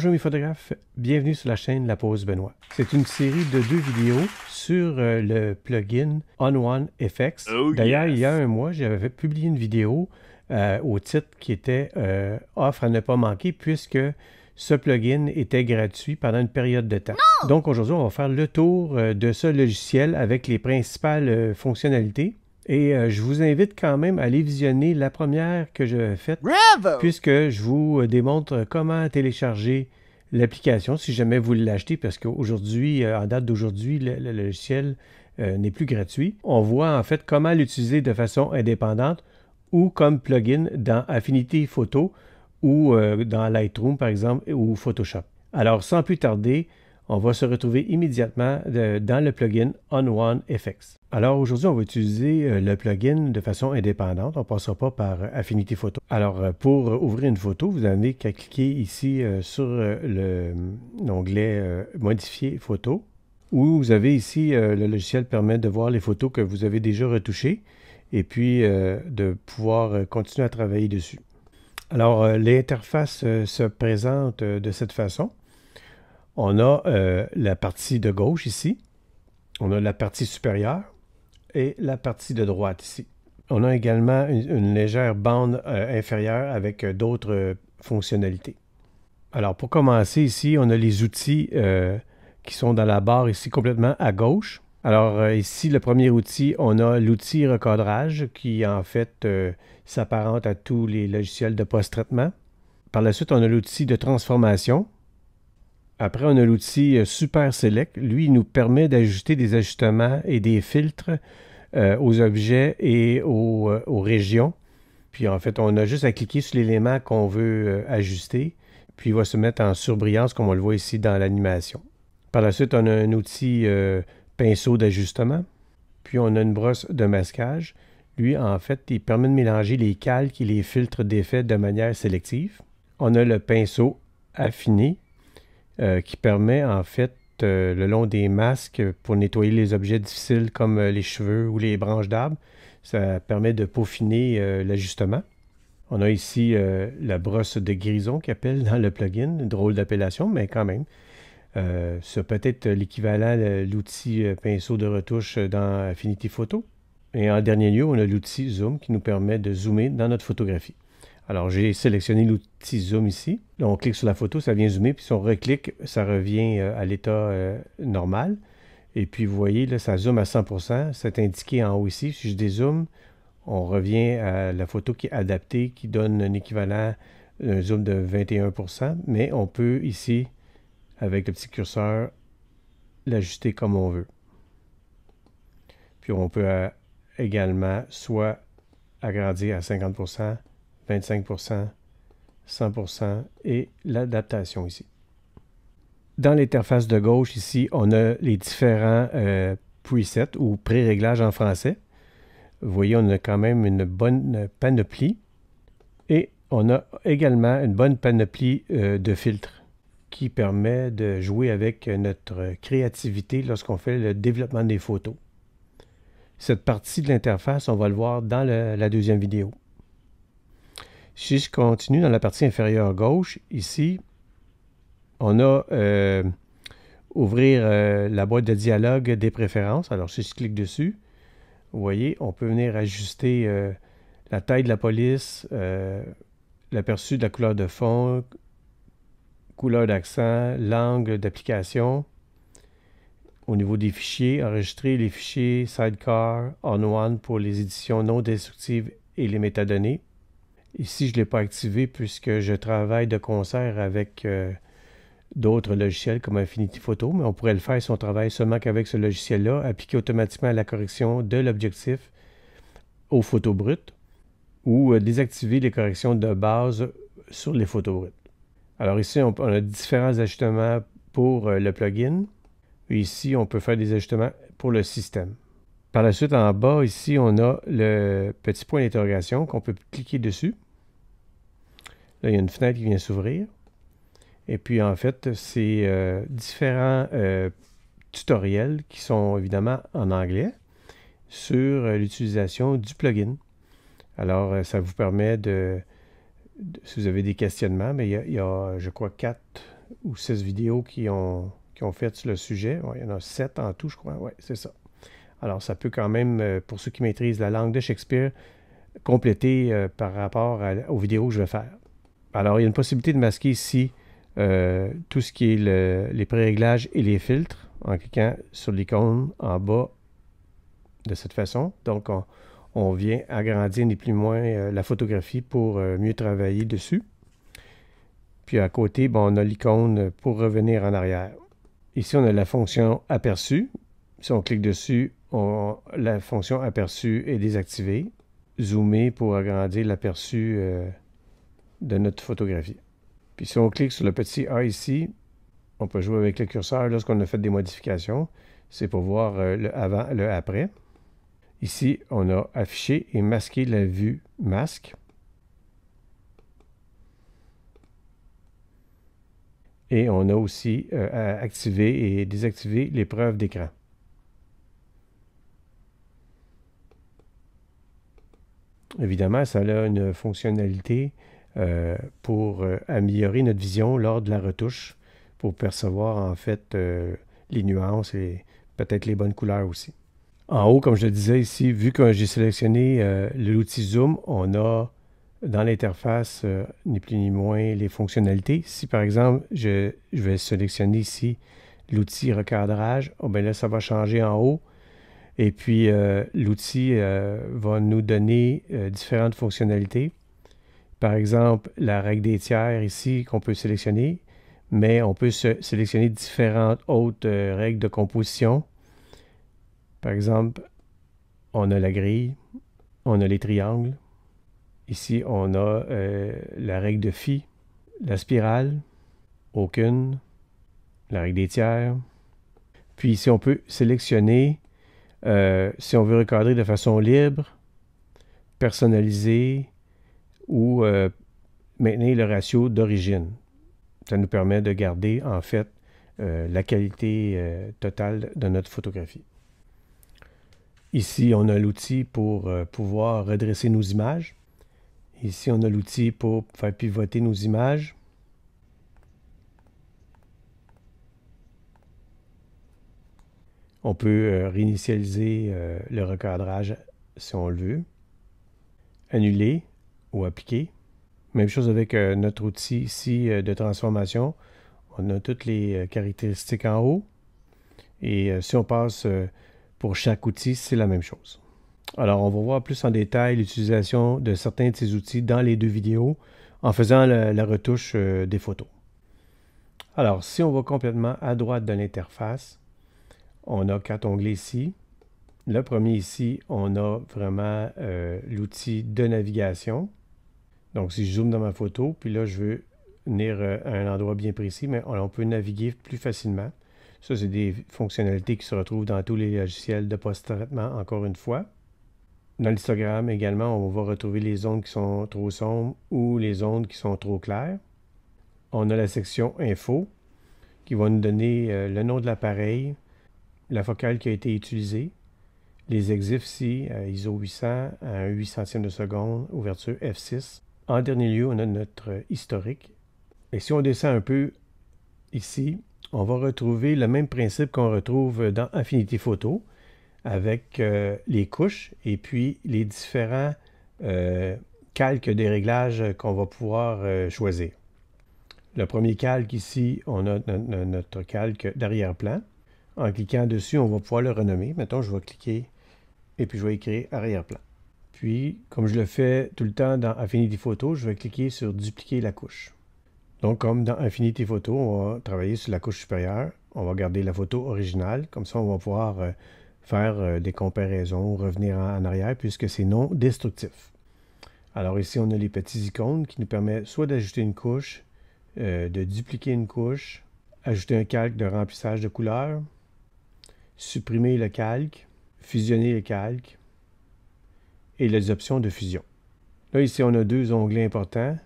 Bonjour mes photographes, bienvenue sur la chaîne La Pause Benoît. C'est une série de 2 vidéos sur le plugin On1 FX. D'ailleurs, il y a un mois, j'avais publié une vidéo au titre qui était offre à ne pas manquer puisque ce plugin était gratuit pendant une période de temps. Donc aujourd'hui, on va faire le tour de ce logiciel avec les principales fonctionnalités. Et je vous invite quand même à aller visionner la première que j'ai faite, puisque je vous démontre comment télécharger l'application si jamais vous l'achetez, parce qu'aujourd'hui, en date d'aujourd'hui, le logiciel n'est plus gratuit. On voit en fait comment l'utiliser de façon indépendante ou comme plugin dans Affinity Photo ou dans Lightroom par exemple ou Photoshop. Alors sans plus tarder, on va se retrouver immédiatement dans le plugin On1 FX. Alors aujourd'hui, on va utiliser le plugin de façon indépendante. On ne passera pas par Affinity Photo. Alors pour ouvrir une photo, vous n'avez qu'à cliquer ici sur l'onglet Modifier photo, où vous avez ici le logiciel permet de voir les photos que vous avez déjà retouchées et puis de pouvoir continuer à travailler dessus. Alors l'interface se présente de cette façon. On a la partie de gauche ici, on a la partie supérieure et la partie de droite ici. On a également une légère bande inférieure avec d'autres fonctionnalités. Alors pour commencer ici, on a les outils qui sont dans la barre ici complètement à gauche. Alors ici, le premier outil, on a l'outil recadrage qui en fait s'apparente à tous les logiciels de post-traitement. Par la suite, on a l'outil de transformation. Après, on a l'outil Super Select. Lui, il nous permet d'ajuster des ajustements et des filtres aux objets et aux régions. Puis en fait, on a juste à cliquer sur l'élément qu'on veut ajuster. Puis il va se mettre en surbrillance, comme on le voit ici dans l'animation. Par la suite, on a un outil pinceau d'ajustement. Puis on a une brosse de masquage. Lui, en fait, il permet de mélanger les calques et les filtres d'effet de manière sélective. On a le pinceau affiné. Qui permet en fait le long des masques pour nettoyer les objets difficiles comme les cheveux ou les branches d'arbres. Ça permet de peaufiner l'ajustement. On a ici la brosse de grison qui appelle dans le plugin, drôle d'appellation, mais quand même. C'est peut-être l'équivalent de l'outil pinceau de retouche dans Affinity Photo. Et en dernier lieu, on a l'outil Zoom qui nous permet de zoomer dans notre photographie. Alors, j'ai sélectionné l'outil Zoom ici. Là, on clique sur la photo, ça vient zoomer. Puis si on reclique, ça revient à l'état normal. Et puis, vous voyez, là, ça zoome à 100%. C'est indiqué en haut ici. Si je dézoome, on revient à la photo qui est adaptée, qui donne un équivalent, un zoom de 21%. Mais on peut ici, avec le petit curseur, l'ajuster comme on veut. Puis, on peut également soit agrandir à 50%, 25%, 100% et l'adaptation ici. Dans l'interface de gauche ici, on a les différents presets ou pré-réglages en français. Vous voyez, on a quand même une bonne panoplie et on a également une bonne panoplie de filtres qui permet de jouer avec notre créativité lorsqu'on fait le développement des photos. Cette partie de l'interface, on va le voir dans la deuxième vidéo. Si je continue dans la partie inférieure gauche, ici, on a ouvrir la boîte de dialogue des préférences. Alors, si je clique dessus, vous voyez, on peut venir ajuster la taille de la police, l'aperçu de la couleur de fond, couleur d'accent, l'angle d'application. Au niveau des fichiers, enregistrer les fichiers Sidecar, On1 pour les éditions non destructives et les métadonnées. Ici, je ne l'ai pas activé puisque je travaille de concert avec d'autres logiciels comme Affinity Photo, mais on pourrait le faire si on travaille seulement qu'avec ce logiciel-là, appliquer automatiquement la correction de l'objectif aux photos brutes ou désactiver les corrections de base sur les photos brutes. Alors ici, on a différents ajustements pour le plugin. Et ici, on peut faire des ajustements pour le système. Par la suite, en bas, ici, on a le petit point d'interrogation qu'on peut cliquer dessus. Là, il y a une fenêtre qui vient s'ouvrir. Et puis, en fait, c'est différents tutoriels qui sont évidemment en anglais sur l'utilisation du plugin. Alors, ça vous permet si vous avez des questionnements, mais il y a je crois, 4 ou 6 vidéos qui ont fait sur le sujet. Ouais, il y en a 7 en tout, je crois. Oui, c'est ça. Alors, ça peut quand même, pour ceux qui maîtrisent la langue de Shakespeare, compléter par rapport aux vidéos que je vais faire. Alors, il y a une possibilité de masquer ici tout ce qui est les pré-réglages et les filtres en cliquant sur l'icône en bas de cette façon. Donc, on vient agrandir ni plus ni moins la photographie pour mieux travailler dessus. Puis à côté, bon, on a l'icône pour revenir en arrière. Ici, on a la fonction aperçu. Si on clique dessus, la fonction aperçu est désactivée. Zoomer pour agrandir l'aperçu de notre photographie. Puis si on clique sur le petit A ici, on peut jouer avec le curseur lorsqu'on a fait des modifications. C'est pour voir le avant, le après. Ici, on a affiché et masqué la vue masque. Et on a aussi activé et désactivé l'épreuve d'écran. Évidemment, ça a une fonctionnalité pour améliorer notre vision lors de la retouche, pour percevoir en fait les nuances et peut-être les bonnes couleurs aussi. En haut, comme je le disais ici, vu que j'ai sélectionné l'outil Zoom, on a dans l'interface, ni plus ni moins, les fonctionnalités. Si par exemple, je vais sélectionner ici l'outil recadrage, oh, bien là, ça va changer en haut. Et puis, l'outil va nous donner différentes fonctionnalités. Par exemple, la règle des tiers ici qu'on peut sélectionner, mais on peut sélectionner différentes autres règles de composition. Par exemple, on a la grille, on a les triangles. Ici, on a la règle de phi, la spirale, aucune, la règle des tiers. Puis ici, on peut sélectionner si on veut recadrer de façon libre, personnaliser ou maintenir le ratio d'origine. Ça nous permet de garder en fait la qualité totale de notre photographie. Ici, on a l'outil pour pouvoir redresser nos images. Ici, on a l'outil pour faire pivoter nos images. On peut réinitialiser le recadrage si on le veut. Annuler ou appliquer. Même chose avec notre outil ici de transformation. On a toutes les caractéristiques en haut. Et si on passe pour chaque outil, c'est la même chose. Alors, on va voir plus en détail l'utilisation de certains de ces outils dans les deux vidéos en faisant la retouche des photos. Alors, si on va complètement à droite de l'interface, on a 4 onglets ici. Le premier ici, on a vraiment l'outil de navigation. Donc, si je zoome dans ma photo, puis là, je veux venir à un endroit bien précis, mais on peut naviguer plus facilement. Ça, c'est des fonctionnalités qui se retrouvent dans tous les logiciels de post-traitement, encore une fois. Dans l'histogramme également, on va retrouver les zones qui sont trop sombres ou les zones qui sont trop claires. On a la section Info qui va nous donner le nom de l'appareil, la focale qui a été utilisée, les exifs ici, ISO 800 à 1 800e de seconde, ouverture f6. En dernier lieu, on a notre historique. Et si on descend un peu ici, on va retrouver le même principe qu'on retrouve dans Affinity Photo, avec les couches et puis les différents calques des réglages qu'on va pouvoir choisir. Le premier calque ici, on a notre calque d'arrière-plan. En cliquant dessus, on va pouvoir le renommer. Maintenant, je vais cliquer et puis je vais écrire arrière-plan. Puis, comme je le fais tout le temps dans Affinity Photo, je vais cliquer sur dupliquer la couche. Donc, comme dans Affinity Photo, on va travailler sur la couche supérieure. On va garder la photo originale. Comme ça, on va pouvoir faire des comparaisons, revenir en arrière, puisque c'est non destructif. Alors ici, on a les petits icônes qui nous permettent soit d'ajouter une couche, de dupliquer une couche, ajouter un calque de remplissage de couleurs, supprimer le calque, fusionner le calque et les options de fusion. Là, ici, on a deux onglets importants.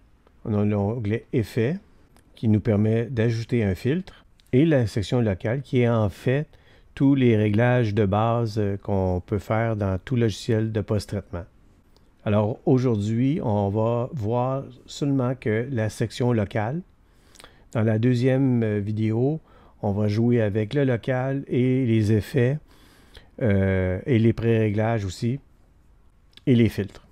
On a l'onglet Effets qui nous permet d'ajouter un filtre et la section locale qui est en fait tous les réglages de base qu'on peut faire dans tout logiciel de post-traitement. Alors aujourd'hui, on va voir seulement que la section locale. Dans la deuxième vidéo, on va jouer avec le local et les effets et les pré-réglages aussi et les filtres.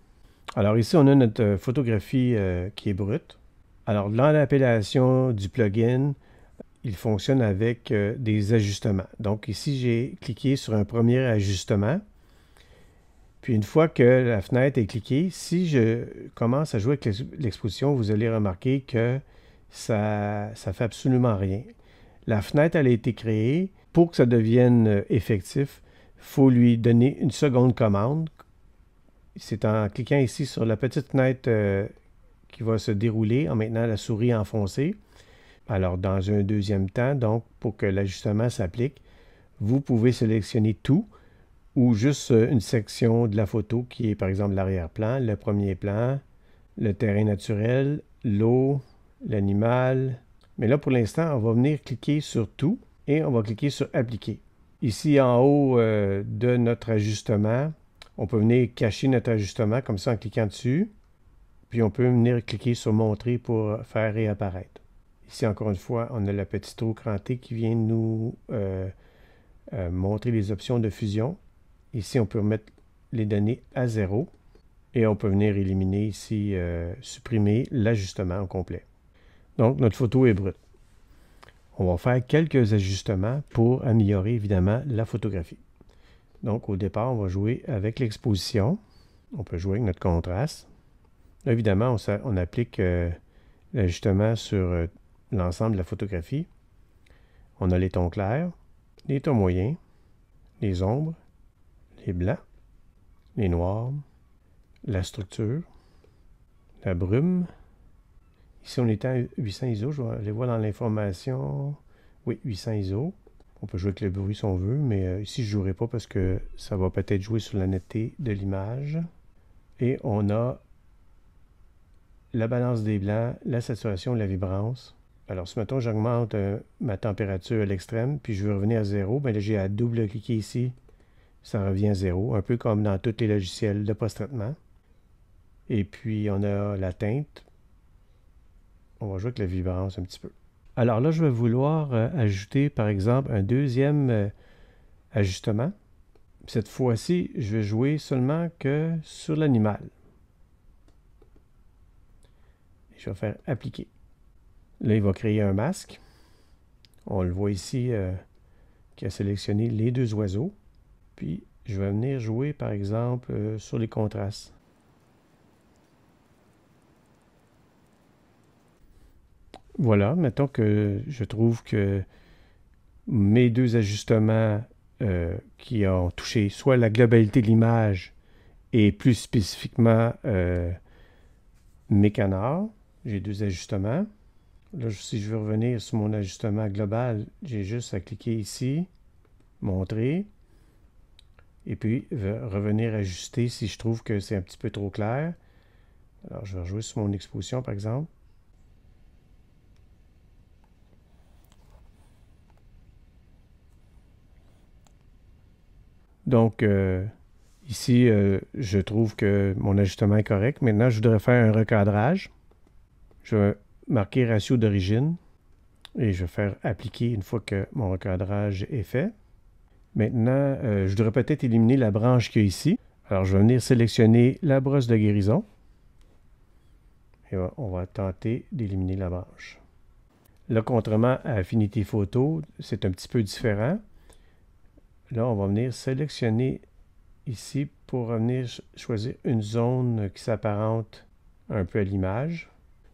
Alors ici, on a notre photographie qui est brute. Alors dans l'appellation du plugin, il fonctionne avec des ajustements. Donc ici, j'ai cliqué sur un premier ajustement. Puis une fois que la fenêtre est cliquée, si je commence à jouer avec l'exposition, vous allez remarquer que ça ne fait absolument rien. La fenêtre, elle a été créée. Pour que ça devienne effectif, il faut lui donner une seconde commande. C'est en cliquant ici sur la petite fenêtre qui va se dérouler en maintenant la souris enfoncée. Alors, dans un deuxième temps, donc, pour que l'ajustement s'applique, vous pouvez sélectionner tout ou juste une section de la photo qui est, par exemple, l'arrière-plan, le premier plan, le terrain naturel, l'eau, l'animal. Mais là, pour l'instant, on va venir cliquer sur tout et on va cliquer sur Appliquer. Ici, en haut de notre ajustement, on peut venir cacher notre ajustement comme ça en cliquant dessus. Puis on peut venir cliquer sur Montrer pour faire réapparaître. Ici, encore une fois, on a la petite roue crantée qui vient nous montrer les options de fusion. Ici, on peut remettre les données à 0 et on peut venir éliminer ici, supprimer l'ajustement au complet. Donc, notre photo est brute. On va faire quelques ajustements pour améliorer évidemment la photographie. Donc, au départ, on va jouer avec l'exposition. On peut jouer avec notre contraste. Là, évidemment, on applique l'ajustement sur l'ensemble de la photographie. On a les tons clairs, les tons moyens, les ombres, les blancs, les noirs, la structure, la brume. Ici, on est à 800 ISO. Je vais aller voir dans l'information. Oui, 800 ISO. On peut jouer avec le bruit si on veut, mais ici, je ne jouerai pas parce que ça va peut-être jouer sur la netteté de l'image. Et on a la balance des blancs, la saturation, la vibrance. Alors, si mettons, j'augmente ma température à l'extrême, puis je veux revenir à 0, bien là, j'ai à double-cliquer ici, ça revient à 0, un peu comme dans tous les logiciels de post-traitement. Et puis, on a la teinte. On va jouer avec la vibrance un petit peu. Alors là, je vais vouloir ajouter, par exemple, un deuxième ajustement. Cette fois-ci, je vais jouer seulement que sur l'animal. Je vais faire Appliquer. Là, il va créer un masque. On le voit ici qui a sélectionné les deux oiseaux. Puis, je vais venir jouer, par exemple, sur les contrastes. Voilà, mettons que je trouve que mes deux ajustements qui ont touché soit la globalité de l'image et plus spécifiquement mes canards, j'ai deux ajustements. Là, si je veux revenir sur mon ajustement global, j'ai juste à cliquer ici, montrer, et puis revenir ajuster si je trouve que c'est un petit peu trop clair. Alors, je vais rejouer sur mon exposition, par exemple. Donc, ici, je trouve que mon ajustement est correct. Maintenant, je voudrais faire un recadrage. Je vais marquer ratio d'origine et je vais faire appliquer une fois que mon recadrage est fait. Maintenant, je voudrais peut-être éliminer la branche qu'il y a ici. Alors, je vais venir sélectionner la brosse de guérison. Et on va tenter d'éliminer la branche. Là, contrairement à Affinity Photo, c'est un petit peu différent. Là, on va venir sélectionner ici pour venir choisir une zone qui s'apparente un peu à l'image.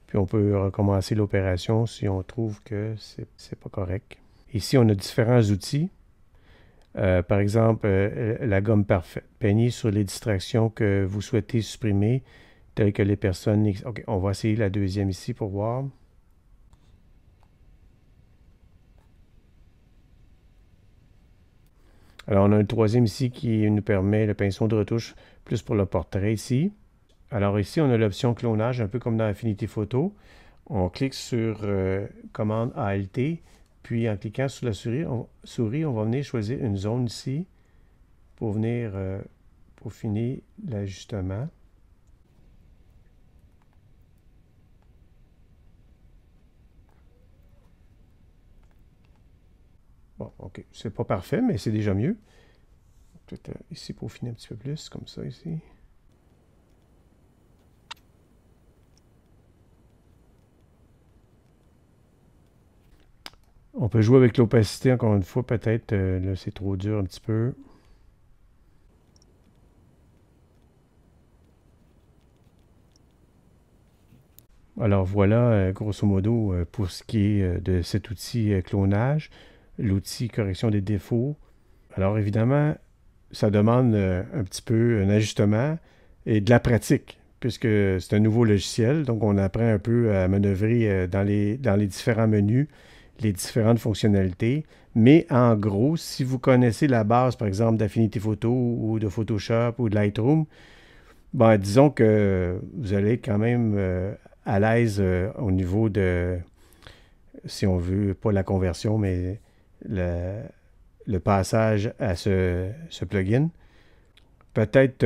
Puis on peut recommencer l'opération si on trouve que c'est pas correct. Ici, on a différents outils. Par exemple, la gomme parfaite. Peignez sur les distractions que vous souhaitez supprimer, telles que les personnes... OK, on va essayer la deuxième ici pour voir. Alors, on a un troisième ici qui nous permet le pinceau de retouche plus pour le portrait ici. Alors ici, on a l'option clonage, un peu comme dans Affinity Photo. On clique sur commande ALT, puis en cliquant sur la souris, on va venir choisir une zone ici pour venir peaufiner l'ajustement. Bon, OK. C'est pas parfait, mais c'est déjà mieux. Peut-être ici, peaufiner un petit peu plus, comme ça, ici. On peut jouer avec l'opacité encore une fois, peut-être. Là, c'est trop dur un petit peu. Alors voilà, grosso modo, pour ce qui est de cet outil clonage, l'outil correction des défauts. Alors évidemment, ça demande un petit peu un ajustement et de la pratique, puisque c'est un nouveau logiciel, donc on apprend un peu à manœuvrer dans les différents menus, les différentes fonctionnalités. Mais en gros, si vous connaissez la base, par exemple, d'Affinity Photo ou de Photoshop ou de Lightroom, ben, disons que vous allez quand même à l'aise au niveau de, si on veut, pas la conversion, mais le, le passage à ce plugin. Peut-être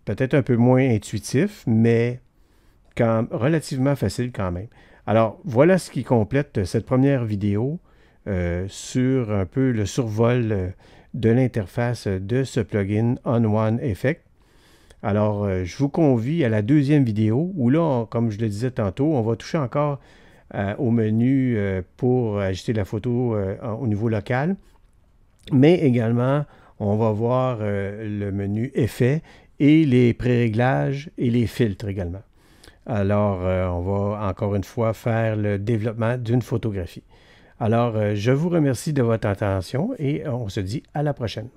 peut-être un peu moins intuitif, mais relativement facile quand même. Alors, voilà ce qui complète cette première vidéo sur un peu le survol de l'interface de ce plugin On1 Effect. Alors, je vous convie à la deuxième vidéo où là, comme je le disais tantôt, on va toucher encore au menu pour ajuster la photo au niveau local, mais également, on va voir le menu Effets et les pré-réglages et les filtres également. Alors, on va encore une fois faire le développement d'une photographie. Alors, je vous remercie de votre attention et on se dit à la prochaine.